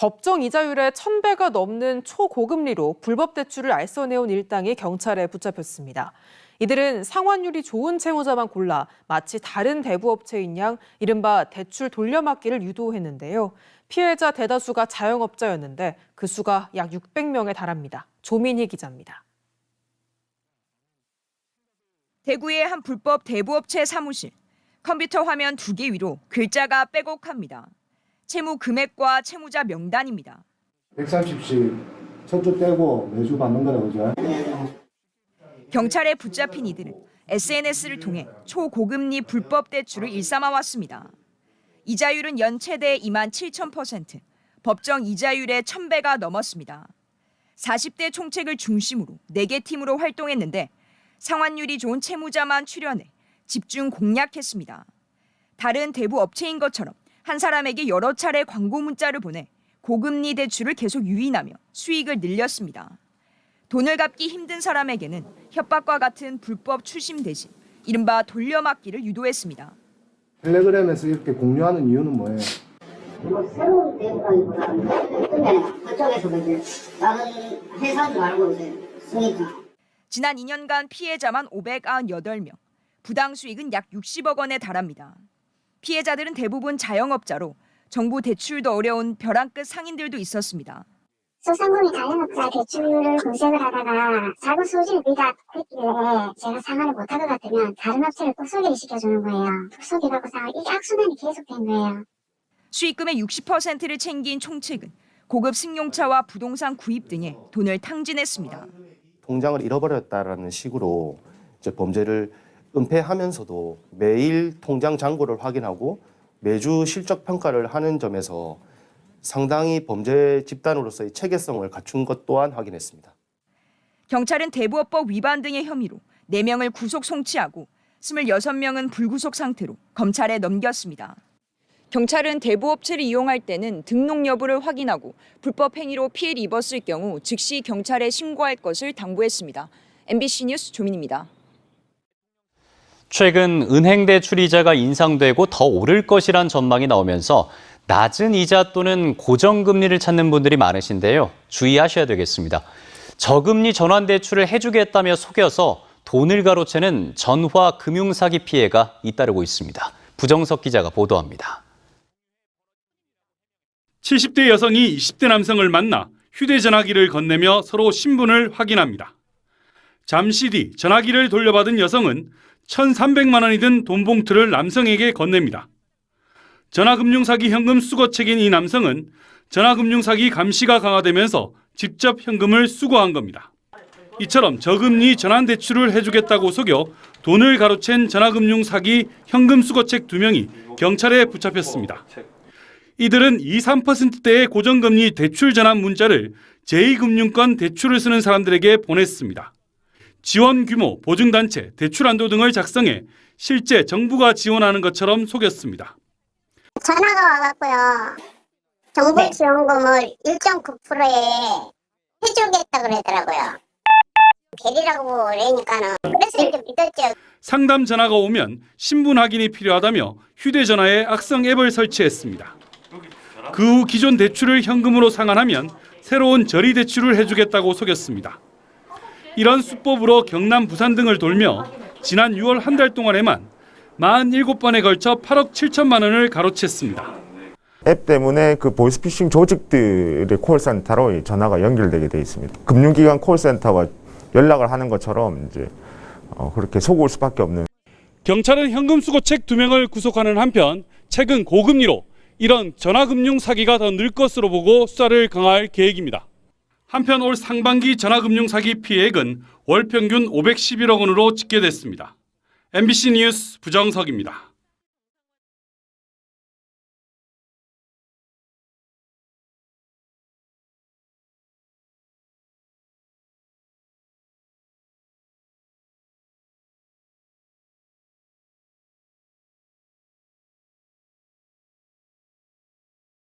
법정 이자율의 1,000배가 넘는 초고금리로 불법 대출을 알선해온 일당이 경찰에 붙잡혔습니다. 이들은 상환율이 좋은 채무자만 골라 마치 다른 대부업체인 양 이른바 대출 돌려막기를 유도했는데요. 피해자 대다수가 자영업자였는데 그 수가 약 600명에 달합니다. 조민희 기자입니다. 대구의 한 불법 대부업체 사무실. 컴퓨터 화면 2개 위로 글자가 빼곡합니다. 채무 금액과 채무자 명단입니다. 130씩 첫 주 떼고 매주 받는 거라고 그죠? 경찰에 붙잡힌 이들은 SNS를 통해 초고금리 불법 대출을 일삼아왔습니다. 이자율은 연 최대 27,000%, 법정 이자율의 1,000배가 넘었습니다. 40대 총책을 중심으로 4개 팀으로 활동했는데 상환율이 좋은 채무자만 출연해 집중 공략했습니다. 다른 대부 업체인 것처럼 한 사람에게 여러 차례 광고 문자를 보내 고금리 대출을 계속 유인하며 수익을 늘렸습니다. 돈을 갚기 힘든 사람에게는 협박과 같은 불법 추심 대신 이른바 돌려막기를 유도했습니다. 텔레그램에서 이렇게 공유하는 이유는 뭐예요? 새로운 대부가기보다 그러면 그쪽에서 이제 다른 회사인 줄 알고 이제 쓰니까. 지난 2년간 피해자만 598명, 부당 수익은 약 60억 원에 달합니다. 피해자들은 대부분 자영업자로 정부 대출도 어려운 벼랑 끝 상인들도 있었습니다. 소상공인 자영업자 대출을 검색을 하다가 자구 소지를 비가 했길래 제가 상환을 못할 것 같으면 다른 업체를 또 소개를 시켜주는 거예요. 소개받고 상환, 이게 악순환이 계속된 거예요. 수익금의 60%를 챙긴 총책은 고급 승용차와 부동산 구입 등에 돈을 탕진했습니다. 통장을 잃어버렸다라는 식으로 이제 범죄를 은폐하면서도 매일 통장 잔고를 확인하고 매주 실적 평가를 하는 점에서 상당히 범죄 집단으로서의 체계성을 갖춘 것 또한 확인했습니다. 경찰은 대부업법 위반 등의 혐의로 4명을 구속 송치하고 26명은 불구속 상태로 검찰에 넘겼습니다. 경찰은 대부업체를 이용할 때는 등록 여부를 확인하고 불법 행위로 피해를 입었을 경우 즉시 경찰에 신고할 것을 당부했습니다. MBC 뉴스 조민입니다. 최근 은행 대출 이자가 인상되고 더 오를 것이란 전망이 나오면서 낮은 이자 또는 고정금리를 찾는 분들이 많으신데요. 주의하셔야 되겠습니다. 저금리 전환대출을 해주겠다며 속여서 돈을 가로채는 전화 금융사기 피해가 잇따르고 있습니다. 부정석 기자가 보도합니다. 70대 여성이 20대 남성을 만나 휴대전화기를 건네며 서로 신분을 확인합니다. 잠시 뒤 전화기를 돌려받은 여성은 1,300만 원이 든 돈 봉투를 남성에게 건넵니다. 전화금융사기 현금 수거책인 이 남성은 전화금융사기 감시가 강화되면서 직접 현금을 수거한 겁니다. 이처럼 저금리 전환대출을 해주겠다고 속여 돈을 가로챈 전화금융사기 현금 수거책 2명이 경찰에 붙잡혔습니다. 이들은 2, 3%대의 고정금리 대출 전환 문자를 제2금융권 대출을 쓰는 사람들에게 보냈습니다. 지원 규모, 보증단체, 대출한도 등을 작성해 실제 정부가 지원하는 것처럼 속였습니다. 전화가 와갖고요. 정부 지원금을 1.9%에 해주겠다 그러더라고요. 괴리라고 그러니까는 그래서 이렇게 믿었죠. 상담 전화가 오면 신분 확인이 필요하다며 휴대전화에 악성 앱을 설치했습니다. 그 후 기존 대출을 현금으로 상환하면 새로운 저리 대출을 해주겠다고 속였습니다. 이런 수법으로 경남, 부산 등을 돌며 지난 6월 한 달 동안에만 47번에 걸쳐 8억 7천만 원을 가로챘습니다. 앱 때문에 그 보이스피싱 조직들의 콜센터로 전화가 연결되게 돼 있습니다. 금융기관 콜센터와 연락을 하는 것처럼 이제 그렇게 속을 수밖에 없는. 경찰은 현금 수거책 2명을 구속하는 한편 최근 고금리로 이런 전화금융 사기가 더 늘 것으로 보고 수사를 강화할 계획입니다. 한편 올 상반기 전화금융 사기 피해액은 월 평균 511억 원으로 집계됐습니다. MBC 뉴스 부정석입니다.